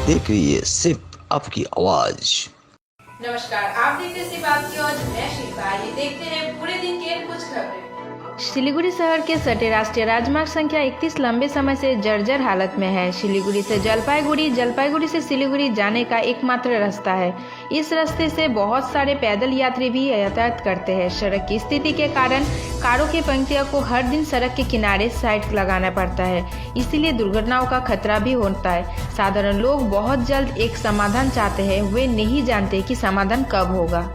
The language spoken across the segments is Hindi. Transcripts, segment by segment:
देख रही है सिर्फ आपकी आवाज। नमस्कार, आप देखते हैं सिर्फ आपकी आवाज। मैं शिल्पा। ये देखते हैं पूरे दिन के कुछ खबरें। सिलीगुड़ी शहर के सटे राष्ट्रीय राजमार्ग संख्या 31 लंबे समय से जर्जर हालत में है। सिलीगुड़ी से जलपाईगुड़ी, जलपाईगुड़ी से सिलीगुड़ी जाने का एकमात्र रास्ता है। इस रास्ते से बहुत सारे पैदल यात्री भी यातायात करते हैं। सड़क की स्थिति के कारण कारों की पंक्तियों को हर दिन सड़क के किनारे साइड लगाना पड़ता है, इसीलिए दुर्घटनाओं का खतरा भी होता है। साधारण लोग बहुत जल्द एक समाधान चाहते हैं, वे नहीं जानते कि समाधान कब होगा।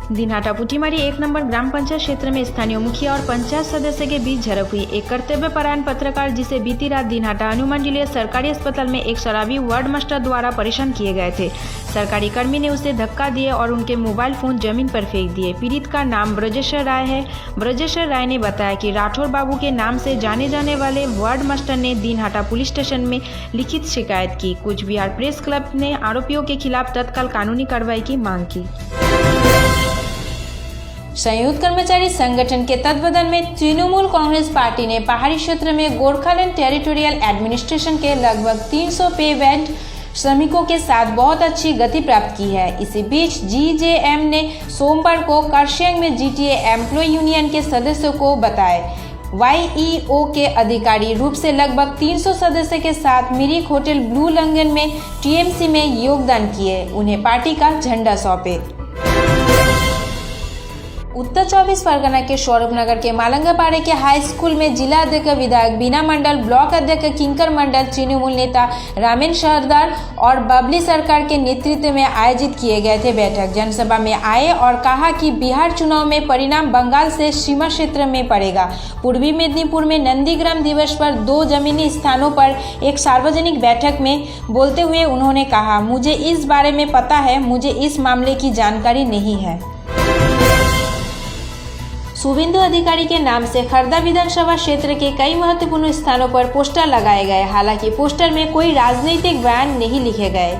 दिनहाटा पुटीमारी 1 नंबर ग्राम पंचायत क्षेत्र में स्थानीय मुखिया और पंचायत सदस्य के बीच झड़प हुई। एक कर्तव्यपरायण पत्रकार जिसे बीती रात दिनहाटा हनुमान जिले सरकारी अस्पताल में एक शराबी वार्ड मास्टर द्वारा परेशान किए गए थे। सरकारी कर्मी ने उसे धक्का दिए और उनके मोबाइल फोन जमीन पर फेंक दिए। पीड़ित का नाम ब्रजेश्वर राय है। ब्रजेश्वर राय ने बताया कि राठौर बाबू के नाम से जाने जाने वाले वार्ड मास्टर ने दिनहाटा पुलिस स्टेशन में लिखित शिकायत की। कूच बिहार प्रेस क्लब ने आरोपियों के खिलाफ तत्काल कानूनी कार्रवाई की मांग की। संयुक्त कर्मचारी संगठन के तत्वावधान में तृणमूल कांग्रेस पार्टी ने पहाड़ी क्षेत्र में गोरखालैंड टेरिटोरियल एडमिनिस्ट्रेशन के लगभग 300 पे बैंड श्रमिकों के साथ बहुत अच्छी गति प्राप्त की है। इसी बीच जीजेएम ने सोमवार को कर्सियंग में जीटीए एम्प्लॉय यूनियन के सदस्यों को बताया। वाईईओ के अधिकारी रूप से लगभग 300 सदस्य के साथ मिरिक होटल ब्लू लंगन में टीएमसी में योगदान किए। उन्हें पार्टी का झंडा सौंपे। उत्तर 24 परगना के स्वरूपनगर के मालंगापाड़े के हाई स्कूल में जिला अध्यक्ष विधायक बीना मंडल, ब्लॉक अध्यक्ष किंकर मंडल, तृणमूल नेता रामेन सरदार और बबली सरकार के नेतृत्व में आयोजित किए गए थे बैठक। जनसभा में आए और कहा कि बिहार चुनाव में परिणाम बंगाल से सीमा क्षेत्र में पड़ेगा। पूर्वी मेदिनीपुर में नंदीग्राम दिवस पर 2 जमीनी स्थानों पर एक सार्वजनिक बैठक में बोलते हुए उन्होंने कहा, मुझे इस बारे में पता है, मुझे इस मामले की जानकारी नहीं है। शुभेंदु अधिकारी के नाम से खर्दा विधानसभा क्षेत्र के कई महत्वपूर्ण स्थानों पर पोस्टर लगाए गए। हालांकि पोस्टर में कोई राजनीतिक बयान नहीं लिखे गए।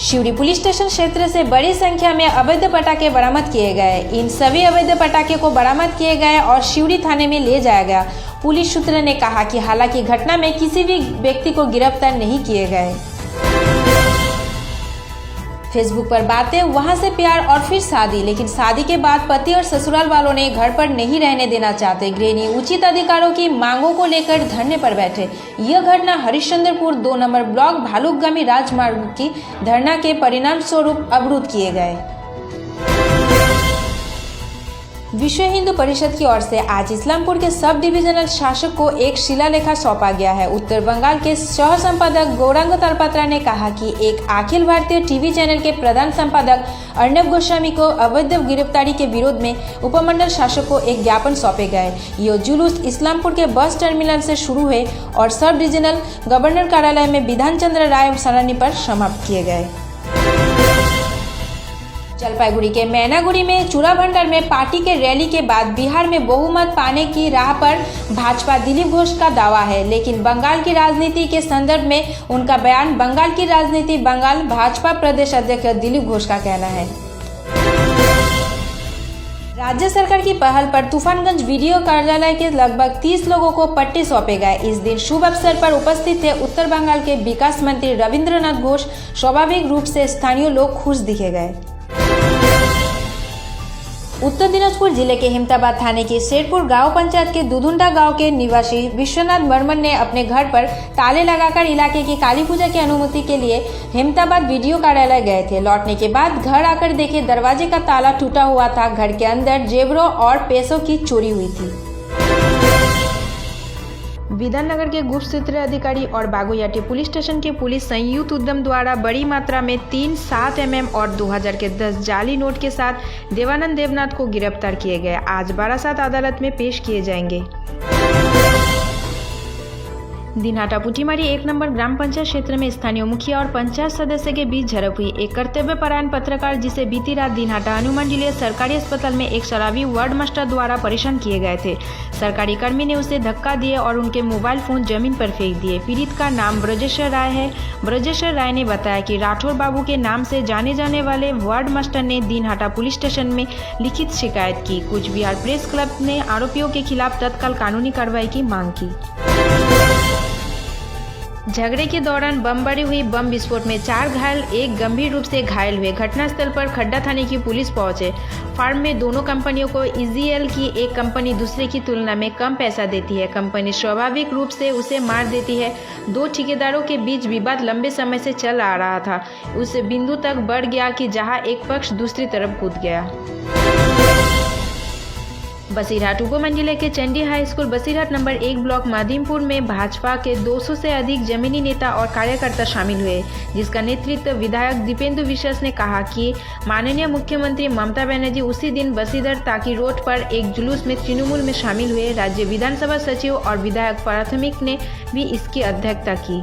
शिवड़ी पुलिस स्टेशन क्षेत्र से बड़ी संख्या में अवैध पटाखे बरामद किए गए। इन सभी अवैध पटाखे को बरामद किए गए और शिवड़ी थाने में ले जाया गया। पुलिस सूत्र ने कहा कि हालांकि घटना में किसी भी व्यक्ति को गिरफ्तार नहीं किए गए। फेसबुक पर बातें, वहां से प्यार और फिर शादी। लेकिन शादी के बाद पति और ससुराल वालों ने घर पर नहीं रहने देना चाहते। गृहिणी उचित अधिकारों की मांगों को लेकर धरने पर बैठे। यह घटना हरिश्चंद्रपुर 2 नंबर ब्लॉक भालुकगामी राजमार्ग की धरना के परिणाम स्वरूप अवरुद्ध किए गए। विश्व हिंदू परिषद की ओर से आज इस्लामपुर के सब डिविजनल शासक को एक शिलालेख सौंपा गया है। उत्तर बंगाल के सह संपादक गौरांग तालपत्रा ने कहा कि एक अखिल भारतीय टीवी चैनल के प्रधान संपादक अर्णब गोस्वामी को अवैध गिरफ्तारी के विरोध में उपमंडल शासक को एक ज्ञापन सौंपे गए। यह जुलूस इस्लामपुर के बस टर्मिनल से शुरू हुए और सब डिविजनल गवर्नर कार्यालय में विधान चंद्र राय सरानी पर समाप्त किए गए। जलपाईगुड़ी के मैनागुड़ी में चूड़ा भंडार में पार्टी के रैली के बाद बिहार में बहुमत पाने की राह पर भाजपा दिलीप घोष का दावा है, लेकिन बंगाल की राजनीति के संदर्भ में उनका बयान बंगाल की राजनीति बंगाल भाजपा प्रदेश अध्यक्ष दिलीप घोष का कहना है। राज्य सरकार की पहल पर तूफानगंज वीडियो कार्यालय के लगभग 30 लोगों को पट्टे सौंपे गए। इस दिन शुभ अवसर पर उपस्थित थे उत्तर बंगाल के विकास मंत्री रविंद्रनाथ घोष। स्वाभाविक रूप से स्थानीय लोग खुश दिखे गए। उत्तर दिनाजपुर जिले के हेमताबाद थाने के शेरपुर गांव पंचायत के दुधुंडा गांव के निवासी विश्वनाथ बर्मन ने अपने घर पर ताले लगाकर इलाके की काली पूजा की अनुमति के लिए हेमताबाद वीडियो कार्यालय गए थे। लौटने के बाद घर आकर देखे दरवाजे का ताला टूटा हुआ था। घर के अंदर जेवरों और पैसों की चोरी हुई थी। विधाननगर के गुप्त सूत्र अधिकारी और बागोयाटी पुलिस स्टेशन के पुलिस संयुक्त उद्यम द्वारा बड़ी मात्रा में 3 7 mm और 2000 के 10 जाली नोट के साथ देवानंद देवनाथ को गिरफ्तार किए गए। आज बारासात अदालत में पेश किए जाएंगे। दिनहाटा पुटीमारी 1 नंबर ग्राम पंचायत क्षेत्र में स्थानीय मुखिया और पंचायत सदस्य के बीच झड़प हुई। एक कर्तव्यपरायण पत्रकार जिसे बीती रात दिनहाटा हनुमान जिले सरकारी अस्पताल में एक शराबी वार्ड मास्टर द्वारा परेशान किए गए थे। सरकारी कर्मी ने उसे धक्का दिए और उनके मोबाइल फोन जमीन पर फेंक दिए। पीड़ित का नाम ब्रजेश्वर राय है। ब्रजेश्वर राय ने बताया कि राठौर बाबू के नाम से जाने जाने वाले वार्ड मास्टर ने दिनहाटा पुलिस स्टेशन में लिखित शिकायत की। कूच बिहार प्रेस क्लब ने आरोपियों के खिलाफ तत्काल कानूनी कार्रवाई की मांग की। झगड़े के दौरान बमबारी हुई। बम विस्फोट में 4 घायल, 1 गंभीर रूप से घायल हुए। घटनास्थल पर खड्डा थाने की पुलिस पहुंचे। फार्म में दोनों कंपनियों को ईजीएल की एक कंपनी दूसरे की तुलना में कम पैसा देती है। कंपनी स्वाभाविक रूप से उसे मार देती है। 2 ठेकेदारों के बीच विवाद लंबे समय से चल आ रहा था। उस बिंदु तक बढ़ गया कि जहां एक पक्ष दूसरी तरफ कूद गया। बसीरहाट उपमंडल के Chandi High School Basirhat number 1 block Madimpur में भाजपा के 200 से अधिक जमीनी नेता और कार्यकर्ता शामिल हुए, जिसका नेतृत्व विधायक दीपेंद्र विश्वास ने कहा कि माननीय मुख्यमंत्री ममता बनर्जी उसी दिन बसीरहाट ताकी रोड पर एक जुलूस में तृणमूल में शामिल हुए। राज्य विधानसभा सचिव और विधायक प्राथमिक ने भी इसकी अध्यक्षता की।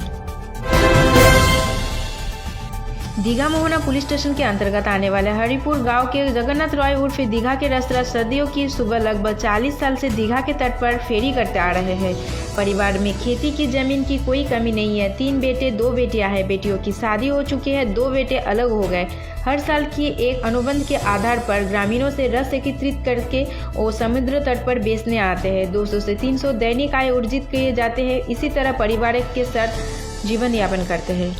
दीघा मोहना पुलिस स्टेशन के अंतर्गत आने वाले हरिपुर गांव के जगन्नाथ रॉय उर्फ दीघा के रसराज सदियों की सुबह लगभग 40 साल से दीघा के तट पर फेरी करते आ रहे हैं। परिवार में खेती की जमीन की कोई कमी नहीं है। 3 बेटे 2 बेटियां हैं। बेटियों की शादी हो चुकी है, 2 बेटे अलग हो गए। हर साल की एक अनुबंध के आधार पर ग्रामीणों से रस एकत्रित करके वो समुद्र तट पर बेचने आते हैं। 200 से 300 दैनिक आय अर्जित किए जाते हैं। इसी तरह परिवार के साथ जीवन यापन करते हैं।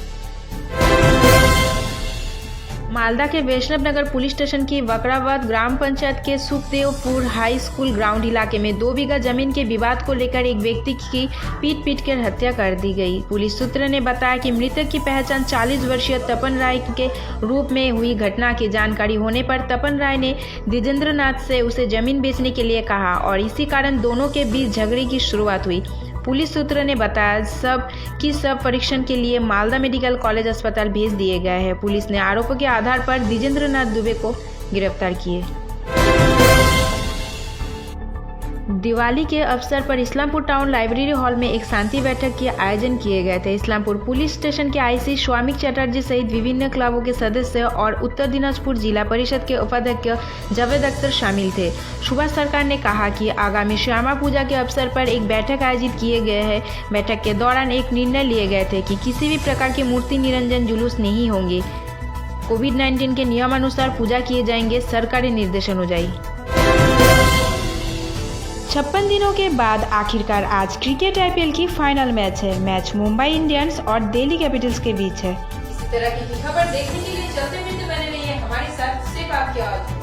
मालदा के वैष्णव नगर पुलिस स्टेशन की वकराबाद ग्राम पंचायत के सुखदेवपुर हाई स्कूल ग्राउंड इलाके में 2 बीघा जमीन के विवाद को लेकर एक व्यक्ति की पीट कर हत्या कर दी गई। पुलिस सूत्र ने बताया कि मृतक की पहचान 40 वर्षीय तपन राय के रूप में हुई। घटना की जानकारी होने पर तपन राय ने द्विजेंद्र नाथ से उसे जमीन बेचने के लिए कहा और इसी कारण दोनों के बीच झगड़े की शुरुआत हुई। पुलिस सूत्र ने बताया सब परीक्षण के लिए मालदा मेडिकल कॉलेज अस्पताल भेज दिए गए हैं। पुलिस ने आरोपों के आधार पर द्विजेंद्र नाथ दुबे को गिरफ्तार किए। दिवाली के अवसर पर इस्लामपुर टाउन लाइब्रेरी हॉल में एक शांति बैठक के आयोजन किए गए थे। इस्लामपुर पुलिस स्टेशन के आईसी स्वामिक चटर्जी सहित विभिन्न क्लबों के सदस्य और उत्तर दिनाजपुर जिला परिषद के उपाध्यक्ष जावेद अख्तर शामिल थे। सुभाष सरकार ने कहा कि आगामी श्यामा पूजा के अवसर पर एक बैठक आयोजित किए गए हैं। बैठक के दौरान एक निर्णय लिए गए थे कि किसी भी प्रकार की मूर्ति निरंजन जुलूस नहीं होंगे। कोविड-19 के नियमानुसार पूजा किए जाएंगे, सरकारी निर्देशन हो जाए। 56 दिनों के बाद आखिरकार आज क्रिकेट IPL की फाइनल मैच है। मैच मुंबई इंडियंस और दिल्ली कैपिटल्स के बीच है। इस तरह की खबर देखने के लिए चलते फिरते बने रहिए हमारे साथ। सिर्फ आपकी आवाज।